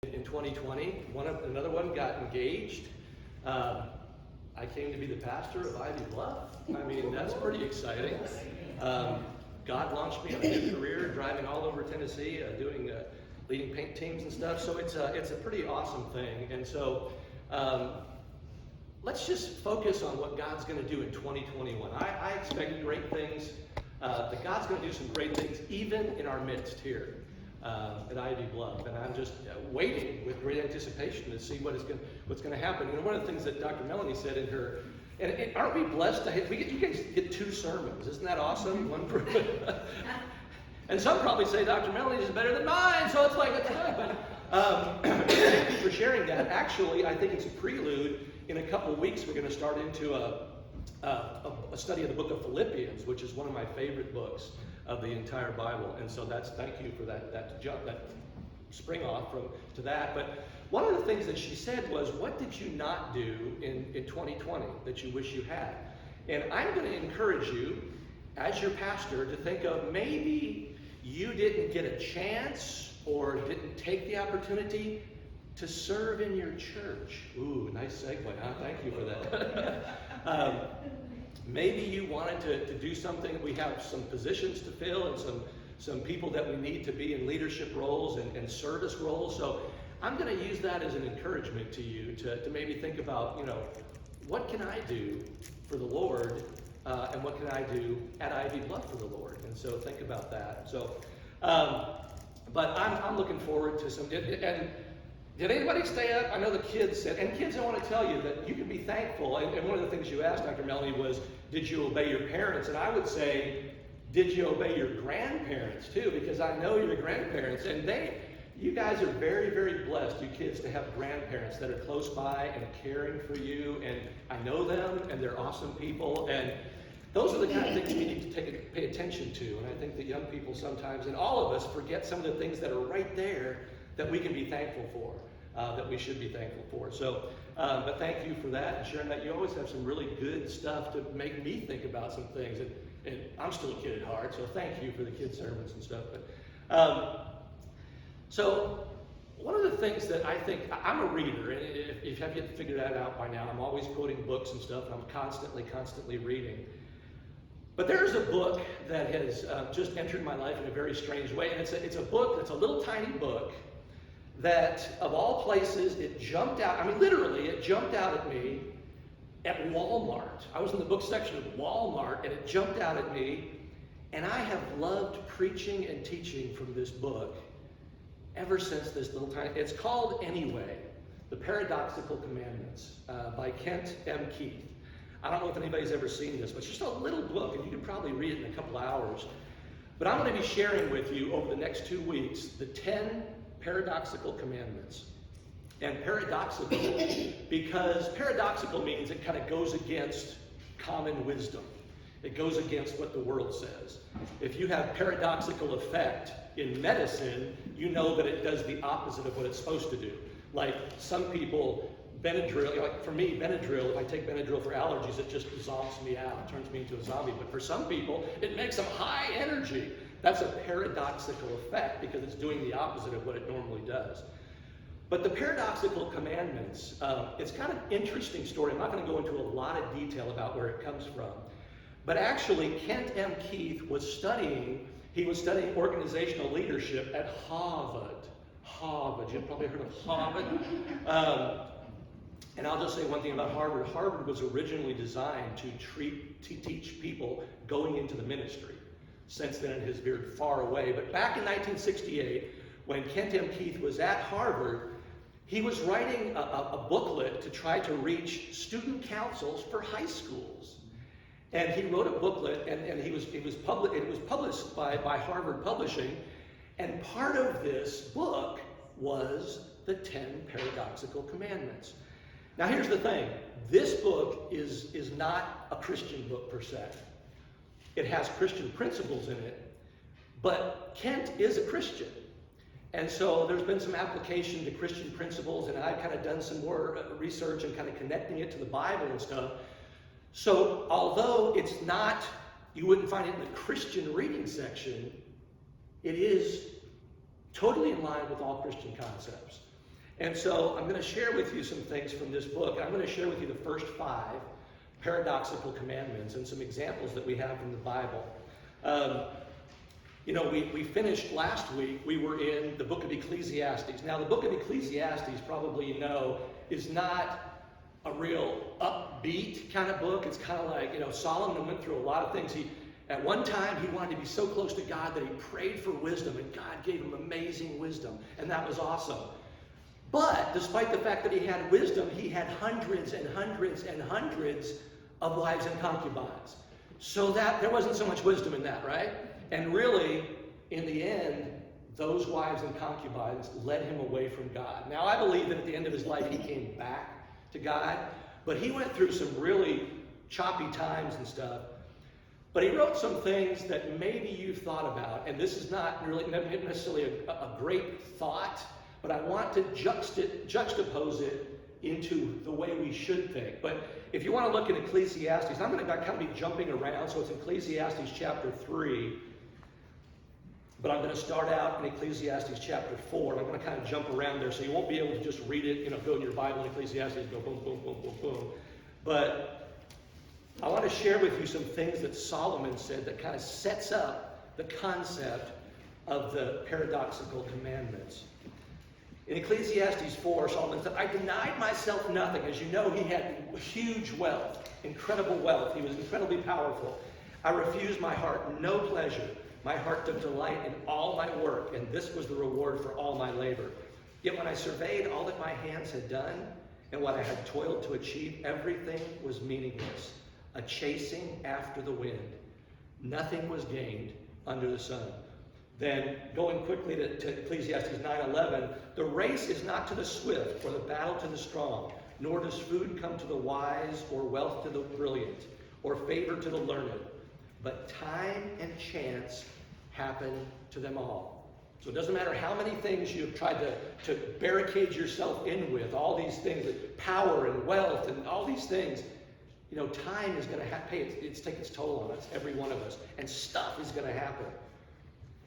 in 2020. Another one got engaged. I came to be the pastor of Ivy Bluff. I mean, that's pretty exciting. God launched me on a new career, driving all over Tennessee, leading paint teams and stuff. So it's a pretty awesome thing. And so let's just focus on what God's going to do in 2021. I expect great things. That God's going to do some great things even in our midst here at Ivy Bluff, and I'm just waiting with great anticipation to see what's going to happen. You know, one of the things that Dr. Melanie said in her, and aren't we blessed to have, you guys get 2 sermons? Isn't that awesome? One for, and some probably say Dr. Melanie is better than mine, so it's like it's good. But thank you for sharing that. Actually, I think it's a prelude. In a couple of weeks, we're going to start into a study of the book of Philippians, which is one of my favorite books of the entire Bible. And so thank you for that spring off to that. But one of the things that she said was, what did you not do in 2020 that you wish you had? And I'm going to encourage you, as your pastor, to think of maybe you didn't get a chance or didn't take the opportunity to serve in your church. Ooh, nice segue, huh? Thank you for that. Maybe you wanted to do something. We have some positions to fill and some people that we need to be in leadership roles and service roles. So I'm going to use that as an encouragement to you to maybe think about, what can I do for the Lord and what can I do at Ivy Bluff for the Lord? And so think about that. So, but I'm looking forward to some. Did anybody stay up? I know the kids said, and kids, I want to tell you that you can be thankful. And one of the things you asked, Dr. Melanie, was, did you obey your parents? And I would say, did you obey your grandparents too? Because I know your grandparents, and you guys are very, very blessed, you kids, to have grandparents that are close by and caring for you. And I know them, and they're awesome people. And those are the kind of things we need to pay attention to. And I think that young people sometimes, and all of us, forget some of the things that are right there that we can be thankful for. That we should be thankful for. So, but thank you for that and sharing that. You always have some really good stuff to make me think about some things. And I'm still a kid at heart, so thank you for the kids' sermons and stuff. But so one of the things that I think, I'm a reader, and if you haven't figured that out by now, I'm always quoting books and stuff, and I'm constantly reading. But there's a book that has just entered my life in a very strange way, and it's a book that's a little tiny book that, of all places, it jumped out. I mean, literally, it jumped out at me at Walmart. I was in the book section of Walmart, and it jumped out at me. And I have loved preaching and teaching from this book ever since this little tiny. It's called Anyway, The Paradoxical Commandments by Kent M. Keith. I don't know if anybody's ever seen this, but it's just a little book, and you can probably read it in a couple hours. But I'm going to be sharing with you over the next 2 weeks the 10 paradoxical commandments. And paradoxical, because paradoxical means it kind of goes against common wisdom. It goes against what the world says. If you have paradoxical effect in medicine, you know that it does the opposite of what it's supposed to do. Like some people, Benadryl, like for me, Benadryl, if I take Benadryl for allergies, it just zonks me out, it turns me into a zombie. But for some people, it makes them high energy. That's a paradoxical effect because it's doing the opposite of what it normally does. But the paradoxical commandments, it's kind of an interesting story. I'm not going to go into a lot of detail about where it comes from. But actually, Kent M. Keith was studying organizational leadership at Harvard. You've probably heard of Harvard. And I'll just say one thing about Harvard. Harvard was originally designed to teach people going into the ministry. Since then, it has veered far away. But back in 1968, when Kent M. Keith was at Harvard, he was writing a booklet to try to reach student councils for high schools. And he wrote a booklet, and it was published by Harvard Publishing. And part of this book was the 10 Paradoxical Commandments. Now, here's the thing. This book is not a Christian book per se. It has Christian principles in it, but Kent is a Christian. And so there's been some application to Christian principles, and I've kind of done some more research and kind of connecting it to the Bible and stuff. So although it's not, you wouldn't find it in the Christian reading section, it is totally in line with all Christian concepts. And so I'm going to share with you some things from this book. I'm going to share with you the first 5 paradoxical commandments and some examples that we have from the Bible. We finished last week, we were in the book of Ecclesiastes. Now, the book of Ecclesiastes, probably you know, is not a real upbeat kind of book. It's kind of like, Solomon went through a lot of things. At one time, he wanted to be so close to God that he prayed for wisdom, and God gave him amazing wisdom, and that was awesome. But despite the fact that he had wisdom, he had hundreds and hundreds and hundreds of wives and concubines. So that there wasn't so much wisdom in that, right? And really, in the end, those wives and concubines led him away from God. Now, I believe that at the end of his life, he came back to God, but he went through some really choppy times and stuff. But he wrote some things that maybe you've thought about, and this is not really necessarily a great thought, but I want to juxtapose it into the way we should think. But if you want to look at Ecclesiastes, I'm going to kind of be jumping around, so it's Ecclesiastes chapter 3, but I'm going to start out in Ecclesiastes chapter 4, and I'm going to kind of jump around there, so you won't be able to just read it, go in your Bible in Ecclesiastes, go boom, boom, boom, boom, boom. But I want to share with you some things that Solomon said that kind of sets up the concept of the paradoxical commandments. In Ecclesiastes 4, Solomon said, I denied myself nothing. As you know, he had huge wealth, incredible wealth. He was incredibly powerful. I refused my heart no pleasure. My heart took delight in all my work, and this was the reward for all my labor. Yet when I surveyed all that my hands had done and what I had toiled to achieve, everything was meaningless, a chasing after the wind. Nothing was gained under the sun. Then, going quickly to Ecclesiastes 9:11, the race is not to the swift, or the battle to the strong, nor does food come to the wise, or wealth to the brilliant, or favor to the learned, but time and chance happen to them all. So it doesn't matter how many things you've tried to barricade yourself in with, all these things, power and wealth and all these things, time is going to take its toll on us, every one of us, and stuff is going to happen.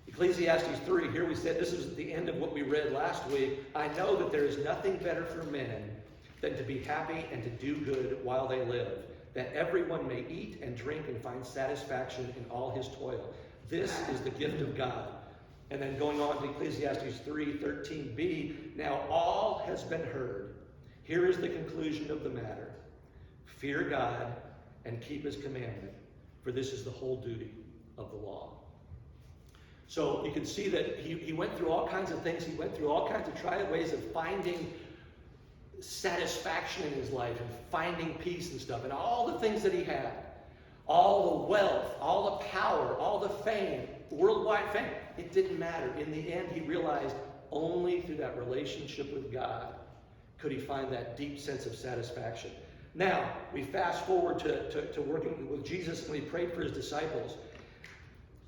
Ecclesiastes 3, here we said, this is the end of what we read last week. I know that there is nothing better for men than to be happy and to do good while they live, that everyone may eat and drink and find satisfaction in all his toil. This is the gift of God. And then going on to Ecclesiastes 3:13b, now all has been heard. Here is the conclusion of the matter. Fear God and keep his commandment, for this is the whole duty of the law. So you can see that he went through all kinds of things. He went through all kinds of ways of finding satisfaction in his life and finding peace and stuff. And all the things that he had, all the wealth, all the power, all the fame, worldwide fame, it didn't matter. In the end, he realized only through that relationship with God could he find that deep sense of satisfaction. Now, we fast forward to working with Jesus when he prayed for his disciples.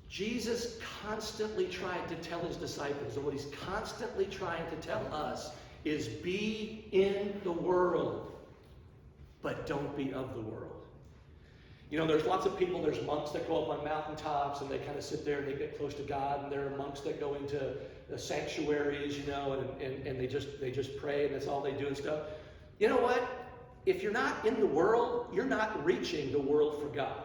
Jesus constantly tried to tell his disciples, and what he's constantly trying to tell us is be in the world, but don't be of the world. There's lots of people, there's monks that go up on mountaintops and they kind of sit there and they get close to God, and there are monks that go into the sanctuaries, and they just pray and that's all they do and stuff. You know what? If you're not in the world, you're not reaching the world for God.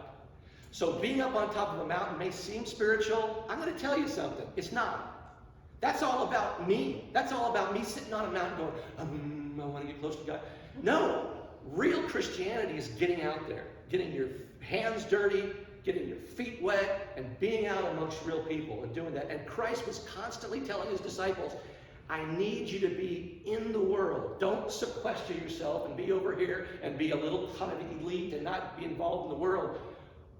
So being up on top of a mountain may seem spiritual. I'm going to tell you something. It's not. That's all about me. That's all about me sitting on a mountain going, I want to get close to God. No. Real Christianity is getting out there, getting your hands dirty, getting your feet wet, and being out amongst real people and doing that. And Christ was constantly telling his disciples, I need you to be in the world. Don't sequester yourself and be over here and be a little kind of elite and not be involved in the world.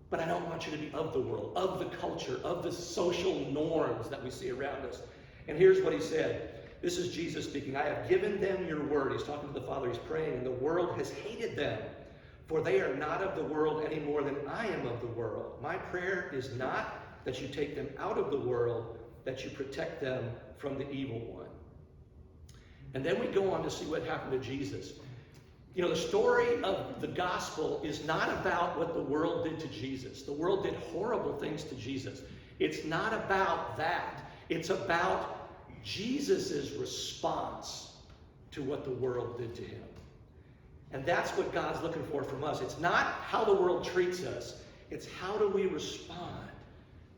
But I don't want you to be of the world, of the culture, of the social norms that we see around us. And here's what he said. This is Jesus speaking. I have given them your word. He's talking to the Father. He's praying. And the world has hated them, for they are not of the world any more than I am of the world. My prayer is not that you take them out of the world, that you protect them from the evil one. And then we go on to see what happened to Jesus. The story of the gospel is not about what the world did to Jesus. The world did horrible things to Jesus. It's not about that. It's about Jesus' response to to what the world did to him. And that's what God's looking for from us. It's not how the world treats us. It's how do we respond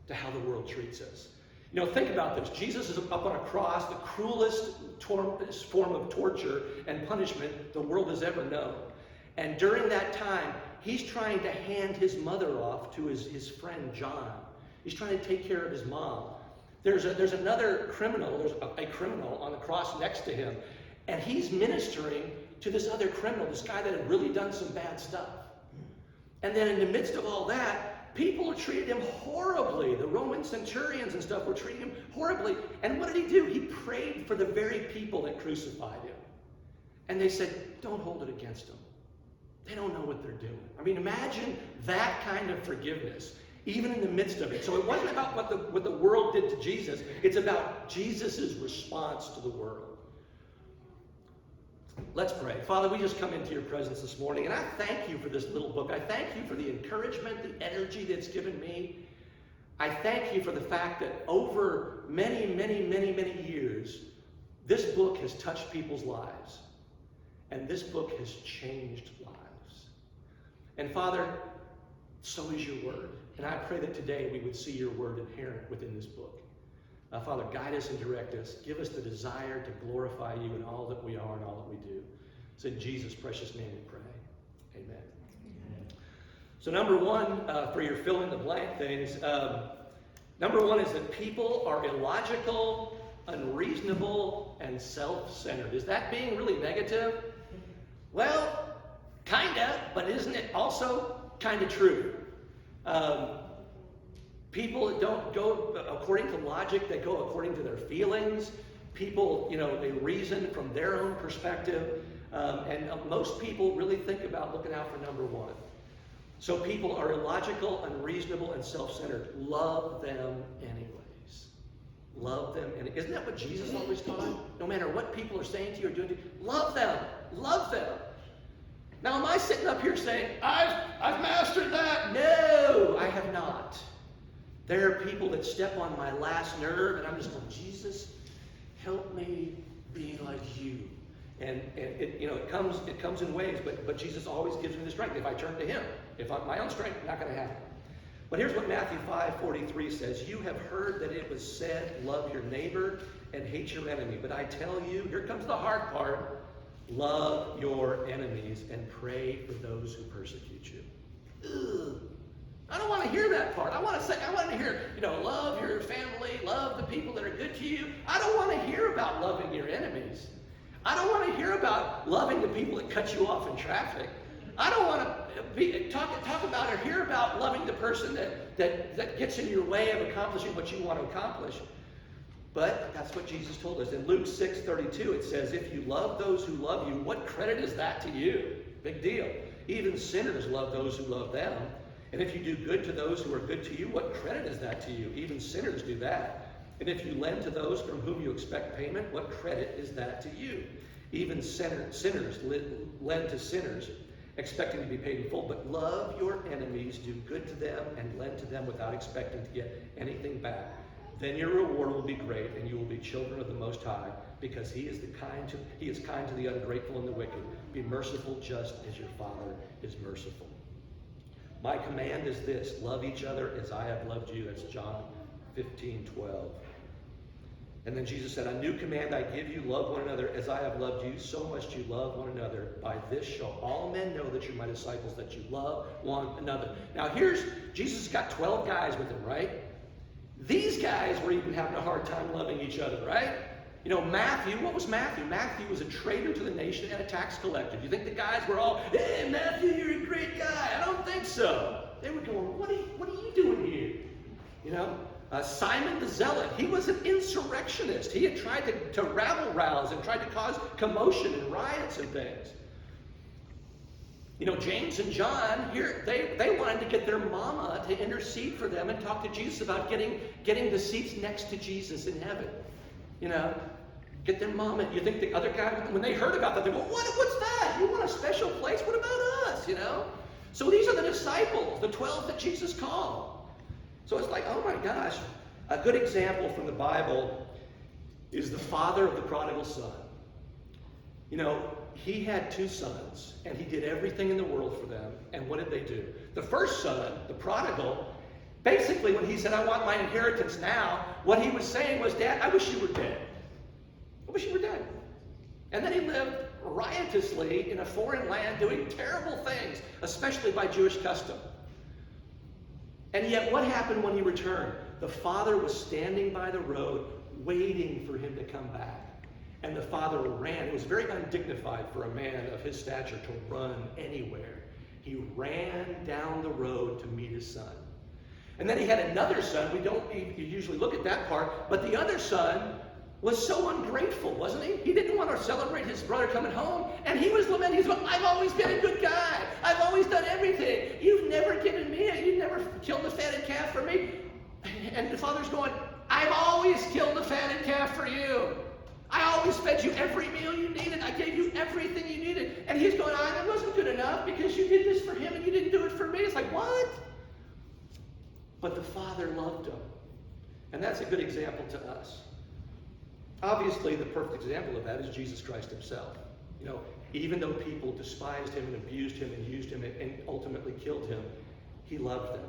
to how the world treats us. You know, think about this. Jesus is up on a cross, the cruelest form of torture and punishment the world has ever known. And during that time, he's trying to hand his mother off to his friend John. He's trying to take care of his mom. There's another criminal, there's a criminal on the cross next to him, and he's ministering to this other criminal, this guy that had really done some bad stuff. And then in the midst of all that, people treated him horribly. The Roman centurions and stuff were treating him horribly. And what did he do? He prayed for the very people that crucified him. And they said, don't hold it against them. They don't know what they're doing. I mean, imagine that kind of forgiveness, even in the midst of it. So it wasn't about what the world did to Jesus. It's about Jesus' response to the world. Let's pray. Father, we just come into your presence this morning, and I thank you for this little book. I thank you for the encouragement, the energy that's given me. I thank you for the fact that over many, many, many, many years, this book has touched people's lives. And this book has changed lives. And Father, so is your word. And I pray that today we would see your word inherent within this book. Father, guide us and direct us. Give us the desire to glorify you in all that we are and all that we do. It's in Jesus' precious name we pray. Amen. Amen. So number one, for your fill in the blank things, number one is that people are illogical, unreasonable, and self-centered. Is that being really negative? Well, kinda, but isn't it also kind of true? People that don't go according to logic, they go according to their feelings. People, they reason from their own perspective. And most people really think about looking out for number one. So people are illogical, unreasonable, and self-centered. Love them anyways. Love them. And isn't that what Jesus always taught? No matter what people are saying to you or doing to you, love them. Love them. Now, am I sitting up here saying, I've mastered that? No, I have not. There are people that step on my last nerve, and I'm just going, Jesus, help me be like you. And it comes in waves, but Jesus always gives me the strength if I turn to him. My own strength, not going to happen. But here's what Matthew 5:43 says. You have heard that it was said, love your neighbor and hate your enemy. But I tell you, here comes the hard part, love your enemies and pray for those who persecute you. Ugh. I don't want to hear that part. I want to hear, love your family, love the people that are good to you. I don't want to hear about loving your enemies. I don't want to hear about loving the people that cut you off in traffic. I don't want to talk about or hear about loving the person that gets in your way of accomplishing what you want to accomplish. But that's what Jesus told us. In Luke 6:32, it says, if you love those who love you, what credit is that to you? Big deal. Even sinners love those who love them. And if you do good to those who are good to you, what credit is that to you? Even sinners do that. And if you lend to those from whom you expect payment, what credit is that to you? Even sinners lend to sinners, expecting to be paid in full. But love your enemies, do good to them, and lend to them without expecting to get anything back. Then your reward will be great, and you will be children of the Most High, because He is kind to the ungrateful and the wicked. Be merciful just as your Father is merciful. My command is this, love each other as I have loved you. That's John 15:12. And then Jesus said, a new command I give you, love one another as I have loved you, so must you love one another. By this shall all men know that you're my disciples, that you love one another. Now Jesus has got 12 guys with him, right? These guys were even having a hard time loving each other, right? Matthew, what was Matthew? Matthew was a traitor to the nation and a tax collector. Do you think the guys were all, hey, Matthew, you're a great guy? I don't think so. They were going, what are you doing here? Simon the Zealot, he was an insurrectionist. He had tried to rabble-rouse and tried to cause commotion and riots and things. James and John, here, they wanted to get their mama to intercede for them and talk to Jesus about getting the seats next to Jesus in heaven. Get their mama. You think the other guy, when they heard about that, they go, what's that? You want a special place? What about us? So these are the disciples, the 12 that Jesus called. So it's like, oh my gosh. A good example from the Bible is the father of the prodigal son. You know, he had 2 sons, and he did everything in the world for them. And what did they do? The first son, the prodigal, basically when he said, I want my inheritance now, what he was saying was, Dad, I wish you were dead. I wish you were dead. And then he lived riotously in a foreign land doing terrible things, especially by Jewish custom. And yet what happened when he returned? The father was standing by the road waiting for him to come back. And the father ran. It was very undignified for a man of his stature to run anywhere. He ran down the road to meet his son. And then he had another son. We don't usually look at that part, but the other son was so ungrateful, wasn't he? He didn't want to celebrate his brother coming home, and he was lamenting. He's going, I've always been a good guy. I've always done everything. You've never given me you've never killed a fatted calf for me. And the father's going, I've always killed a fatted calf for you. I always fed you every meal you needed. I gave you everything you needed. And he's going, that wasn't good enough because you did this for him and you didn't do it for me. It's like, what? But the father loved him. And that's a good example to us. Obviously, the perfect example of that is Jesus Christ himself. You know, even though people despised him and abused him and used him and ultimately killed him, he loved them.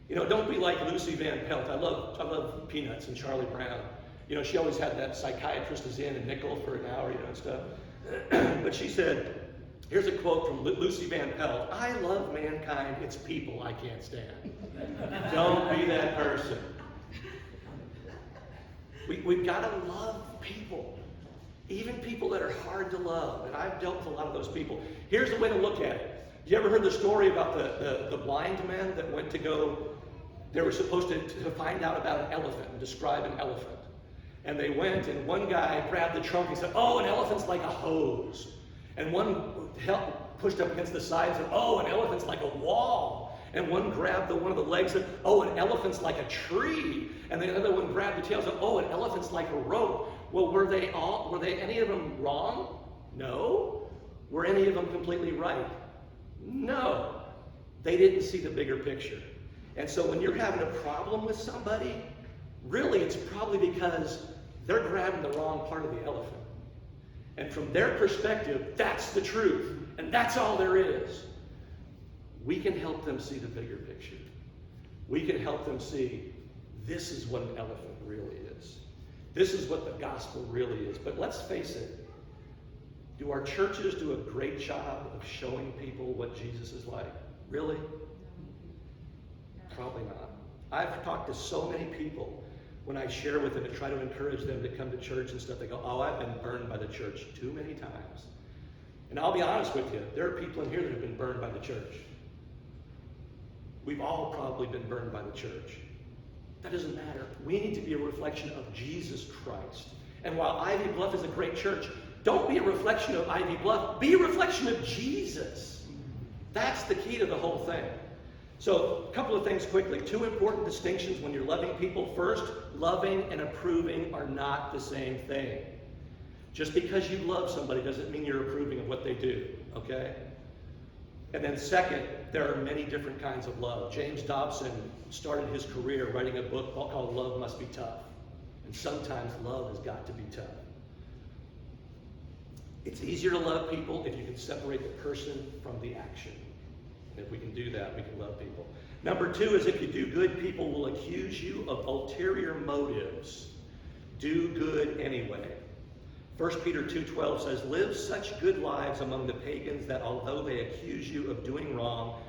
You know, don't be like Lucy Van Pelt. I love Peanuts and Charlie Brown. You know, she always had that psychiatrist is in and nickel for an hour, you know, and stuff. But she said, here's a quote from Lucy Van Pelt. I love mankind. It's people I can't stand. Don't be that person. We've got to love people. Even people that are hard to love. And I've dealt with a lot of those people. Here's the way to look at it. You ever heard the story about the blind men that went to go, they were supposed to find out about an elephant and describe an elephant. And they went, and one guy grabbed the trunk and said, oh, an elephant's like a hose. And one pushed up against the side and said, oh, an elephant's like a wall. And one grabbed one of the legs and said, oh, an elephant's like a tree. And the other one grabbed the tail and said, oh, an elephant's like a rope. Well, were they any of them wrong? No. Were any of them completely right? No. They didn't see the bigger picture. And so when you're having a problem with somebody, really it's probably because they're grabbing the wrong part of the elephant. And from their perspective, that's the truth. And that's all there is. We can help them see the bigger picture. We can help them see this is what an elephant really is. This is what the gospel really is. But let's face it, do our churches do a great job of showing people what Jesus is like? Really? Probably not. I've talked to so many people when I share with them and try to encourage them to come to church and stuff, they go, oh, I've been burned by the church too many times. And I'll be honest with you, there are people in here that have been burned by the church. We've all probably been burned by the church. That doesn't matter. We need to be a reflection of Jesus Christ. And while Ivy Bluff is a great church, don't be a reflection of Ivy Bluff. Be a reflection of Jesus. That's the key to the whole thing. So, a couple of things quickly. 2 important distinctions when you're loving people. First, loving and approving are not the same thing. Just because you love somebody doesn't mean you're approving of what they do, okay? And then second, there are many different kinds of love. James Dobson started his career writing a book called Love Must Be Tough. And sometimes love has got to be tough. It's easier to love people if you can separate the person from the action. If we can do that, we can love people. Number 2 is if you do good, people will accuse you of ulterior motives. Do good anyway. 1 Peter 2:12 says, live such good lives among the pagans that although they accuse you of doing wrong,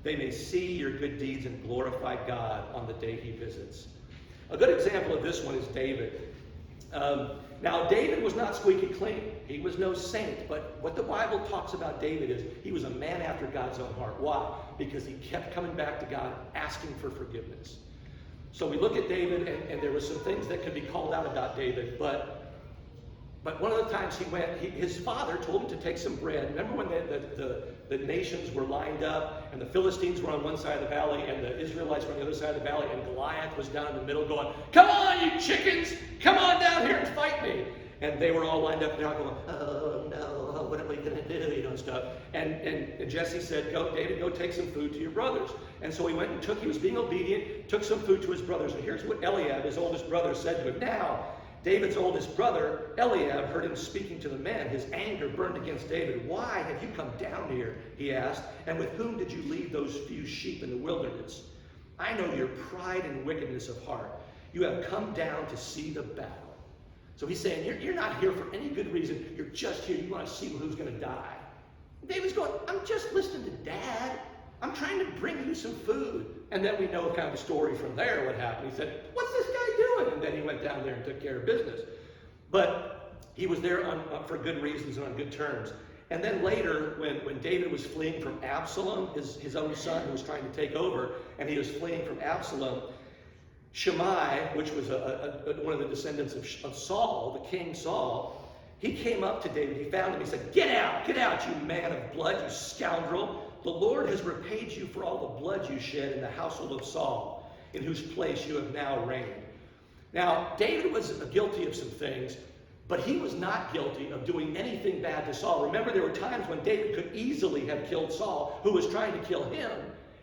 they may see your good deeds and glorify God on the day he visits. A good example of this one is David. Now, David was not squeaky clean. He was no saint. But what the Bible talks about David is he was a man after God's own heart. Why? Because he kept coming back to God, asking for forgiveness. So we look at David, and there were some things that could be called out about David. But one of the times he went, his father told him to take some bread. Remember when the nations were lined up, and the Philistines were on one side of the valley, and the Israelites were on the other side of the valley, and Goliath was down in the middle going, come on, you chickens! Come on down here and fight me! And they were all lined up, and they're all going, oh no, what are we going to do, you know, and stuff. And Jesse said, David, go take some food to your brothers. And so he went and he was being obedient, took some food to his brothers. And here's what Eliab, his oldest brother, said to him. Now, David's oldest brother, Eliab, heard him speaking to the men. His anger burned against David. "Why have you come down here?" he asked. "And with whom did you leave those few sheep in the wilderness? I know your pride and wickedness of heart. You have come down to see the battle." So he's saying, you're not here for any good reason. You're just here. You want to see who's going to die. And David's going, "I'm just listening to Dad. I'm trying to bring you some food." And then we know kind of the story from there, what happened. He said, "What's this guy doing?" And then he went down there and took care of business. But he was there for good reasons and on good terms. And then later, when David was fleeing from Absalom, his own son who was trying to take over, and he was fleeing from Absalom, Shimei, which was one of the descendants of Saul, the king Saul, he came up to David. He found him. He said, get out, you man of blood, you scoundrel. The Lord has repaid you for all the blood you shed in the household of Saul, in whose place you have now reigned." Now, David was guilty of some things, but he was not guilty of doing anything bad to Saul. Remember, there were times when David could easily have killed Saul, who was trying to kill him,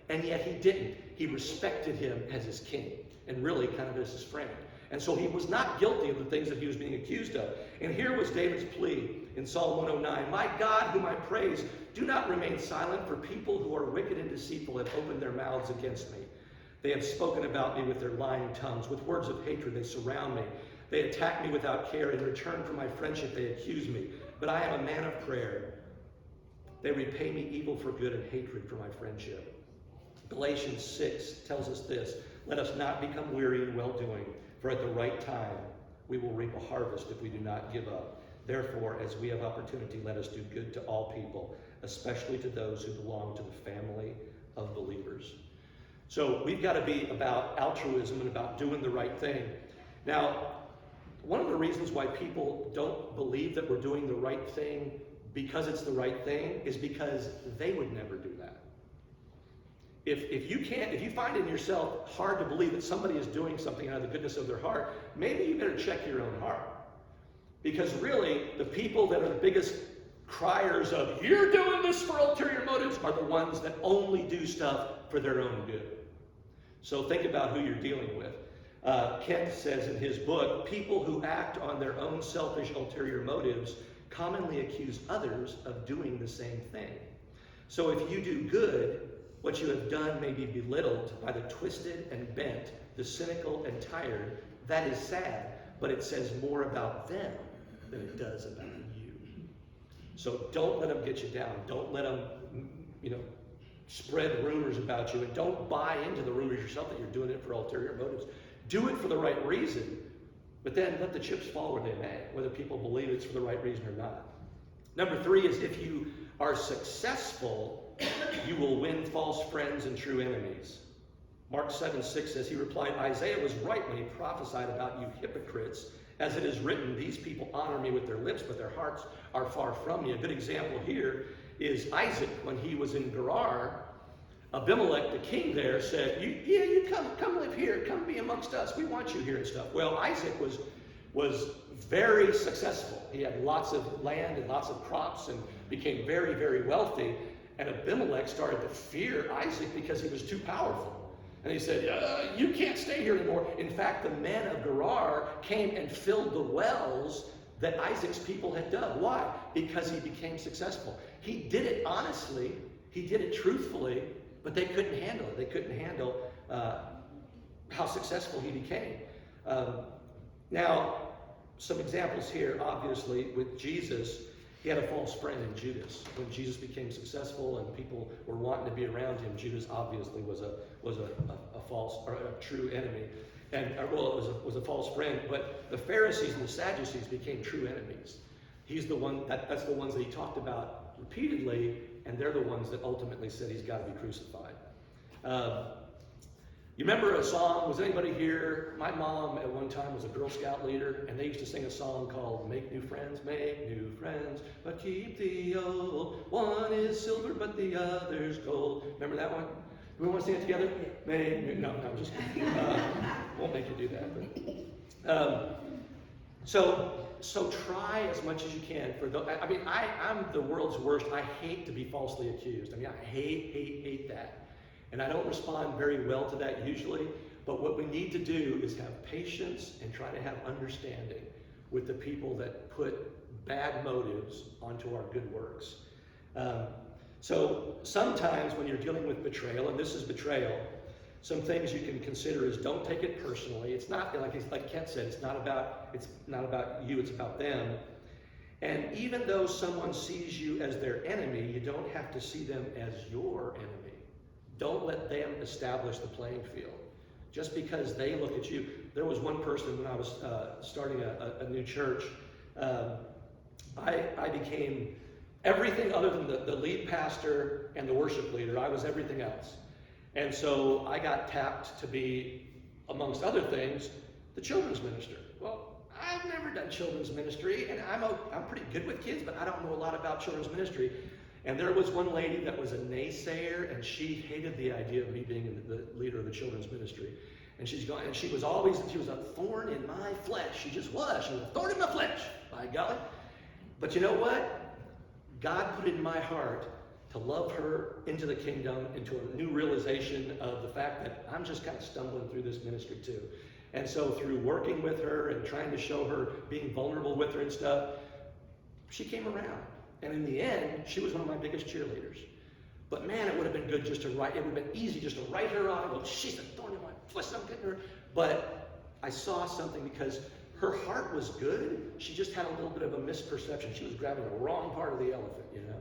and yet he didn't. He respected him as his king, and really kind of as his friend. And so he was not guilty of the things that he was being accused of. And here was David's plea in Psalm 109. "My God, whom I praise, do not remain silent, for people who are wicked and deceitful have opened their mouths against me. They have spoken about me with their lying tongues. With words of hatred they surround me. They attack me without care. In return for my friendship they accuse me. But I am a man of prayer. They repay me evil for good and hatred for my friendship." Galatians 6 tells us this: "Let us not become weary in well-doing, for at the right time we will reap a harvest if we do not give up. Therefore, as we have opportunity, let us do good to all people, especially to those who belong to the family of believers." So we've got to be about altruism and about doing the right thing. Now, one of the reasons why people don't believe that we're doing the right thing because it's the right thing is because they would never do that. If you find in yourself hard to believe that somebody is doing something out of the goodness of their heart, maybe you better check your own heart. Because really, the people that are the biggest criers of, "You're doing this for ulterior motives," are the ones that only do stuff for their own good. So think about who you're dealing with. Kent says in his book, "People who act on their own selfish ulterior motives commonly accuse others of doing the same thing. So if you do good, what you have done may be belittled by the twisted and bent, the cynical and tired. That is sad, but it says more about them than it does about you." So don't let them get you down. Don't let them, spread rumors about you, and don't buy into the rumors yourself that you're doing it for ulterior motives. Do it for the right reason, but then let the chips fall where they may, whether people believe it's for the right reason or not. Number 3 is, if you are successful, you will win false friends and true enemies. Mark 7:6 says, "He replied, Isaiah was right when he prophesied about you hypocrites. As it is written, these people honor me with their lips, but their hearts are far from me." A good example here is Isaac. When he was in Gerar, Abimelech, the king there, said, you come live here, come be amongst us, we want you here and stuff. Well, Isaac was very successful. He had lots of land and lots of crops and became very, very wealthy. And Abimelech started to fear Isaac because he was too powerful. And he said, "You can't stay here anymore." In fact, the men of Gerar came and filled the wells that Isaac's people had dug. Why? Because he became successful. He did it honestly, he did it truthfully, but they couldn't handle it. They couldn't handle how successful he became. Now, some examples here, obviously, with Jesus. He had a false friend in Judas. When Jesus became successful and people were wanting to be around him, Judas obviously was a false or a true enemy, and it was a false friend. But the Pharisees and the Sadducees became true enemies. He's the one that's the ones that he talked about repeatedly, and they're the ones that ultimately said he's got to be crucified. You remember a song? Was anybody here? My mom at one time was a Girl Scout leader, and they used to sing a song called "Make New Friends, but keep the old. One is silver, but the other's gold." Remember that one? Do we want to sing it together? No, just kidding. Won't make you do that. So try as much as you can. I'm the world's worst. I hate to be falsely accused. I hate that. And I don't respond very well to that usually, But what we need to do is have patience and try to have understanding with the people that put bad motives onto our good works. So sometimes when you're dealing with betrayal, and this is betrayal, some things you can consider is don't take it personally. It's not like Kent said, it's not about you, it's about them. And even though someone sees you as their enemy, you don't have to see them as your enemy. Don't let them establish the playing field. Just because they look at you. There was one person when I was starting a new church, I became everything other than the lead pastor and the worship leader. I was everything else. And so I got tapped to be, amongst other things, the children's minister. Well, I've never done children's ministry, and I'm pretty good with kids, but I don't know a lot about children's ministry. And there was one lady that was a naysayer, and she hated the idea of me being the leader of the children's ministry. And she was a thorn in my flesh. She just was. She was a thorn in my flesh, by golly. But you know what? God put it in my heart to love her into the kingdom, into a new realization of the fact that I'm just kind of stumbling through this ministry too. And so through working with her and trying to show her, being vulnerable with her and stuff, she came around. And in the end, she was one of my biggest cheerleaders. But man, it would have been good just to write, it would have been easy just to write her off and go, she's a thorn in my flesh, I'm getting her. But I saw something because her heart was good. She just had a little bit of a misperception. She was grabbing the wrong part of the elephant, you know.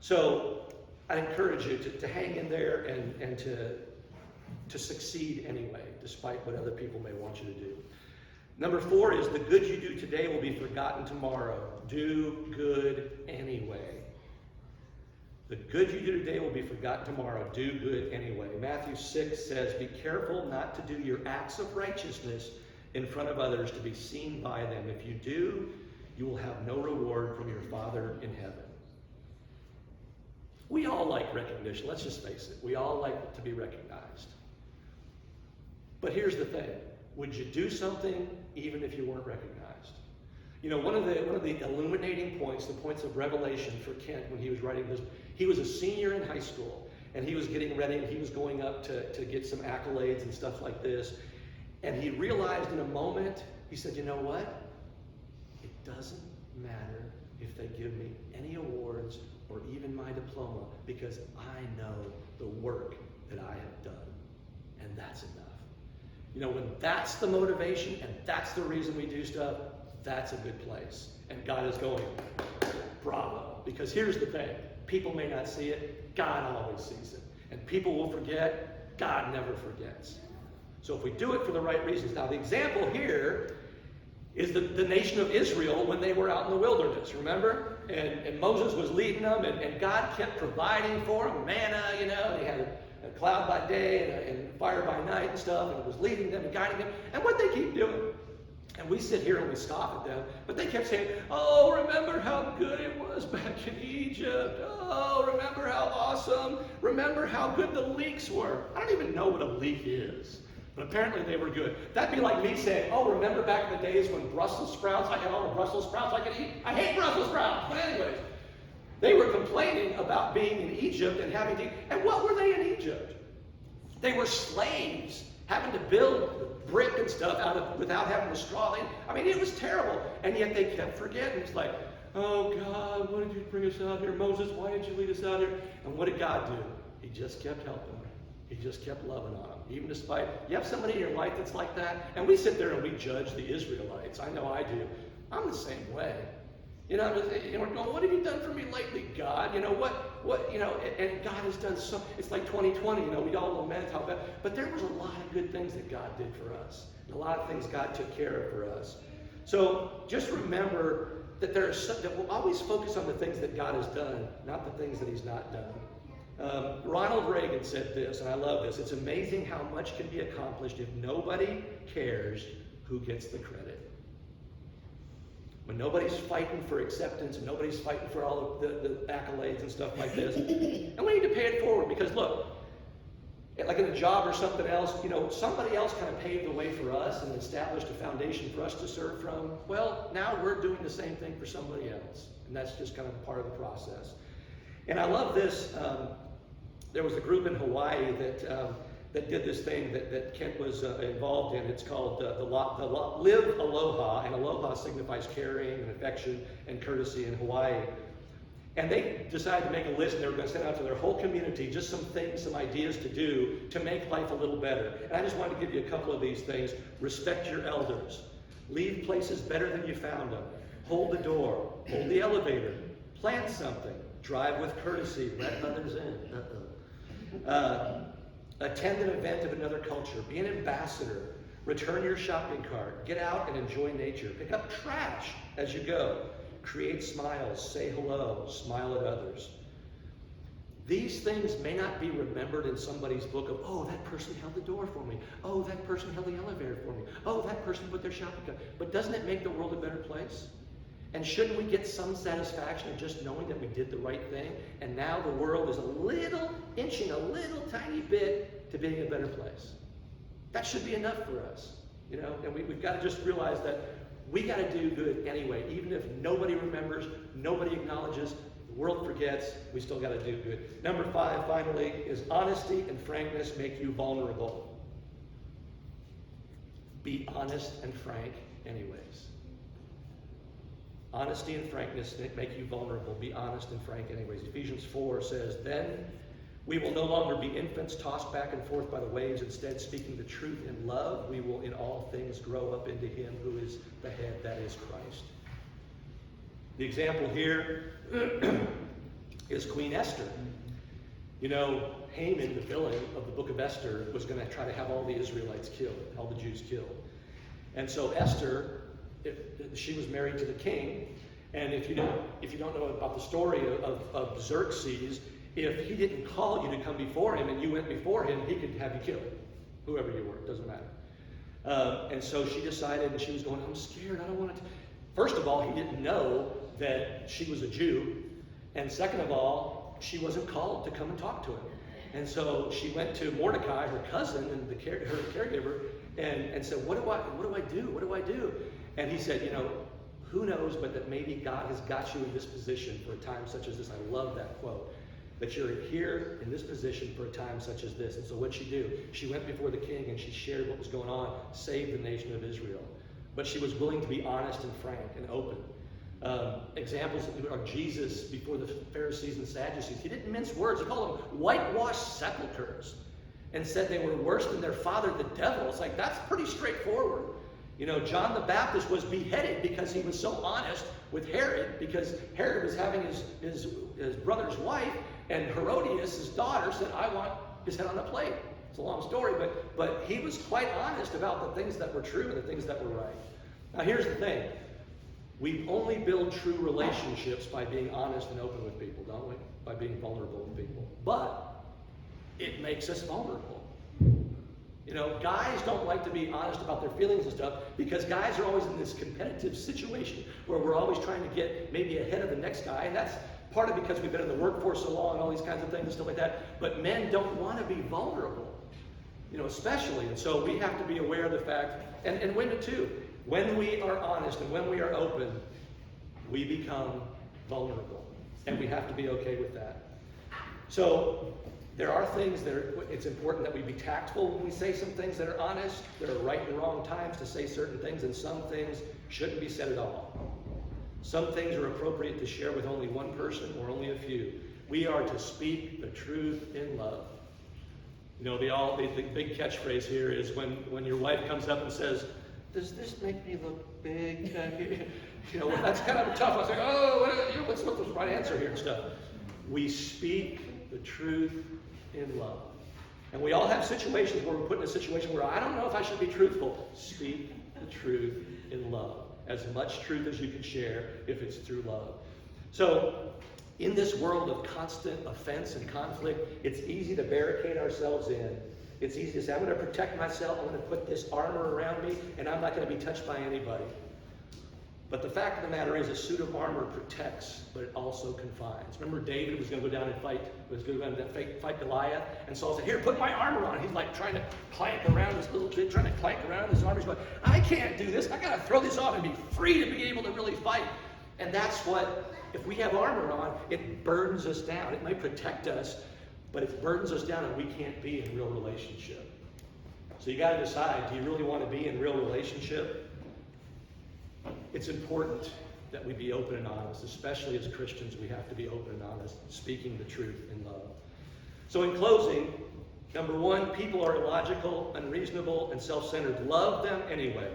So I encourage you to hang in there and to succeed anyway, despite what other people may want you to do. Number 4 is the good you do today will be forgotten tomorrow. Do good anyway. The good you do today will be forgotten tomorrow. Do good anyway. Matthew 6 says, be careful not to do your acts of righteousness in front of others to be seen by them. If you do, you will have no reward from your Father in heaven. We all like recognition. Let's just face it. We all like to be recognized. But here's the thing. Would you do something even if you weren't recognized? You know, one of the illuminating points, the points of revelation for Kent when he was writing this, he was a senior in high school, and he was getting ready, and he was going up to get some accolades and stuff like this. And he realized in a moment, he said, you know what? It doesn't matter if they give me any awards or even my diploma, because I know the work that I have done, and that's enough. You know, when that's the motivation and that's the reason we do stuff, that's a good place. And God is going, bravo. Because here's the thing. People may not see it. God always sees it. And people will forget. God never forgets. So if we do it for the right reasons. Now, the example here is the nation of Israel when they were out in the wilderness, remember? And Moses was leading them, and God kept providing for them, manna, you know, they had a cloud by day and fire by night and stuff, and it was leading them and guiding them. And what they keep doing, and we sit here and we scoff at them, but they kept saying, oh, remember how good it was back in Egypt. Oh, remember how awesome. Remember how good the leeks were. I don't even know what a leek is. But apparently they were good. That'd be like me saying, oh, remember back in the days when Brussels sprouts, I had all the Brussels sprouts I could eat? I hate Brussels sprouts. But anyways, they were complaining about being in Egypt and having to eat. And what were they in Egypt? They were slaves, having to build brick and stuff without having the straw. I mean, it was terrible. And yet they kept forgetting. It's like, oh, God, why did you bring us out here? Moses, why did you lead us out here? And what did God do? He just kept helping them. He just kept loving on them. Even despite, you have somebody in your life that's like that, and we sit there and we judge the Israelites. I know I do. I'm the same way. You know, we're going, what have you done for me lately, God? You know, what, you know, and God has done so, it's like 2020, you know, we all lament how bad, but there was a lot of good things that God did for us. And a lot of things God took care of for us. So just remember that that we'll always focus on the things that God has done, not the things that he's not done. Ronald Reagan said this, and I love this. It's amazing how much can be accomplished if nobody cares who gets the credit. When nobody's fighting for acceptance, and nobody's fighting for all of the accolades and stuff like this. And we need to pay it forward because look, like in a job or something else, you know, somebody else kind of paved the way for us and established a foundation for us to serve from. Well, now we're doing the same thing for somebody else. And that's just kind of part of the process. And I love this. There was a group in Hawaii that that did this thing that Kent was involved in. It's called Live Aloha, and aloha signifies caring and affection and courtesy in Hawaii. And they decided to make a list, and they were going to send out to their whole community just some things, some ideas to do to make life a little better. And I just wanted to give you a couple of these things. Respect your elders. Leave places better than you found them. Hold the door. Hold the elevator. Plant something. Drive with courtesy. Let others in. Attend an event of another culture. Be an ambassador. Return your shopping cart. Get out and enjoy nature. Pick up trash as you go. Create smiles. Say hello. Smile at others. These things may not be remembered in somebody's book of, oh, that person held the door for me. Oh, that person held the elevator for me. Oh, that person put their shopping cart. But doesn't it make the world a better place? And shouldn't we get some satisfaction in just knowing that we did the right thing? And now the world is inching a little tiny bit to being a better place. That should be enough for us, you know? And we've got to just realize that we got to do good anyway. Even if nobody remembers, nobody acknowledges, the world forgets, we still got to do good. Number 5, finally, is honesty and frankness make you vulnerable. Be honest and frank anyways. Honesty and frankness make you vulnerable. Be honest and frank anyways. Ephesians 4 says, then we will no longer be infants tossed back and forth by the waves. Instead, speaking the truth in love, we will in all things grow up into him who is the head, that is Christ. The example here is Queen Esther. You know, Haman, the villain of the book of Esther, was going to try to have all the Israelites killed, all the Jews killed. And so Esther, she was married to the king, and if you don't know about the story of Xerxes, if he didn't call you to come before him and you went before him, he could have you killed, whoever you were, it doesn't matter. And so she decided, and she was going, I'm scared, I don't want to. First of all, he didn't know that she was a Jew, and second of all, she wasn't called to come and talk to him. And so she went to Mordecai, her cousin, and her caregiver, and said, what do I do? And he said, you know, who knows, but that maybe God has got you in this position for a time such as this. I love that quote. That you're here in this position for a time such as this. And so what'd she do? She went before the king and she shared what was going on, saved the nation of Israel. But she was willing to be honest and frank and open. Examples are Jesus before the Pharisees and Sadducees. He didn't mince words. He called them whitewashed sepulchres and said they were worse than their father, the devil. It's like, that's pretty straightforward. You know, John the Baptist was beheaded because he was so honest with Herod, because Herod was having his brother's wife, and Herodias, his daughter, said, I want his head on a plate. It's a long story, but he was quite honest about the things that were true and the things that were right. Now here's the thing. We only build true relationships by being honest and open with people, don't we? By being vulnerable with people. But it makes us vulnerable. You know, guys don't like to be honest about their feelings and stuff because guys are always in this competitive situation where we're always trying to get maybe ahead of the next guy, and that's part of because we've been in the workforce so long and all these kinds of things and stuff like that. But men don't want to be vulnerable, you know, especially. And so we have to be aware of the fact, and women too, when we are honest and when we are open, we become vulnerable. And we have to be okay with that. So there are things that it's important that we be tactful when we say some things that are honest. There are right and wrong times to say certain things, and some things shouldn't be said at all. Some things are appropriate to share with only one person or only a few. We are to speak the truth in love. You know, the big catchphrase here is when your wife comes up and says, does this make me look big? You know, that's kind of tough. I was like, what's the right answer here and stuff. We speak the truth in love. And we all have situations where we're put in a situation where I don't know if I should be truthful. Speak the truth in love. As much truth as you can share if it's through love. So, in this world of constant offense and conflict, it's easy to barricade ourselves in. It's easy to say, I'm going to protect myself, I'm going to put this armor around me, and I'm not going to be touched by anybody. But the fact of the matter is, a suit of armor protects, but it also confines. Remember, David was going to go down and fight Goliath, and Saul said, here, put my armor on. He's like trying to clank around this little kid, trying to clank around his armor. He's going, I can't do this. I got to throw this off and be free to be able to really fight. And that's what, if we have armor on, it burdens us down. It might protect us, but it burdens us down and we can't be in real relationship. So you got to decide, do you really want to be in real relationship? It's important that we be open and honest, especially as Christians. We have to be open and honest, speaking the truth in love. So in closing, number one, people are illogical, unreasonable, and self-centered. Love them anyway.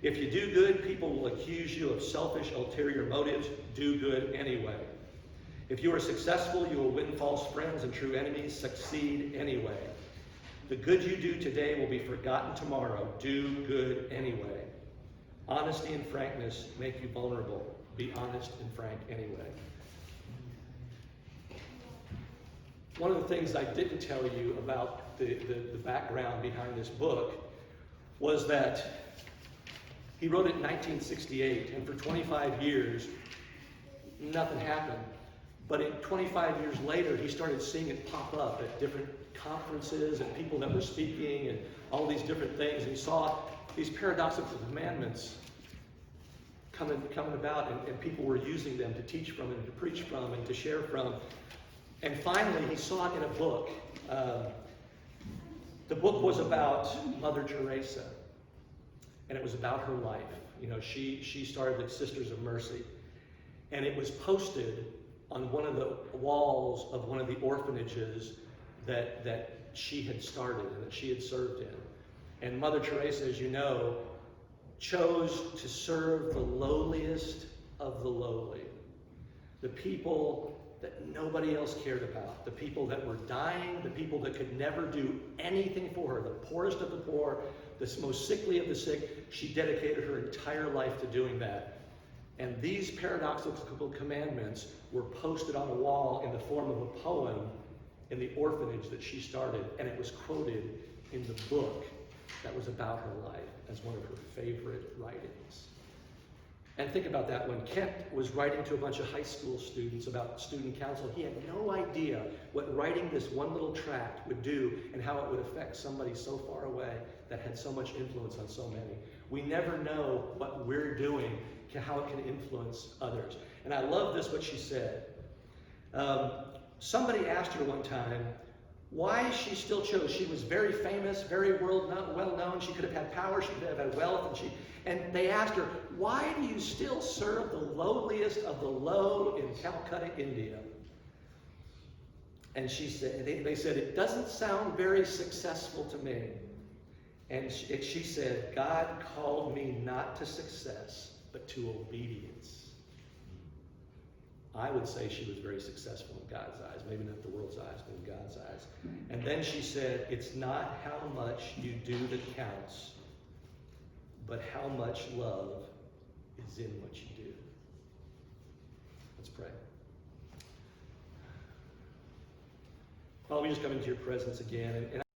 If you do good, people will accuse you of selfish, ulterior motives. Do good anyway. If you are successful, you will win false friends and true enemies. Succeed anyway. The good you do today will be forgotten tomorrow. Do good anyway. Honesty and frankness make you vulnerable. Be honest and frank anyway. One of the things I didn't tell you about the background behind this book was that he wrote it in 1968, and for 25 years, nothing happened. But 25 years later, he started seeing it pop up at different conferences and people that were speaking and all these different things. And he saw these paradoxical commandments coming about, and people were using them to teach from and to preach from and to share from. And finally, he saw it in a book. The book was about Mother Teresa, and it was about her life. You know, she started the Sisters of Mercy, and it was posted on one of the walls of one of the orphanages that she had started and that she had served in. And Mother Teresa, as you know, chose to serve the lowliest of the lowly, the people that nobody else cared about, the people that were dying, the people that could never do anything for her, the poorest of the poor, the most sickly of the sick. She dedicated her entire life to doing that. And these paradoxical commandments were posted on a wall in the form of a poem in the orphanage that she started, and it was quoted in the book that was about her life as one of her favorite writings. And think about that, when Kent was writing to a bunch of high school students about student council, he had no idea what writing this one little tract would do and how it would affect somebody so far away that had so much influence on so many. We never know what we're doing, how it can influence others. And I love this, what she said. Somebody asked her one time why she still chose. She was very famous, very well known. She could have had power, she could have had wealth, and they asked her, why do you still serve the lowliest of the low in Calcutta, India? And she said, they said, it doesn't sound very successful to me. And she said, God called me not to success, but to obedience. I would say she was very successful in God's eyes, maybe not the world's eyes, but in God's eyes. And then she said, it's not how much you do that counts, but how much love is in what you do. Let's pray. Father, we just come into your presence again, and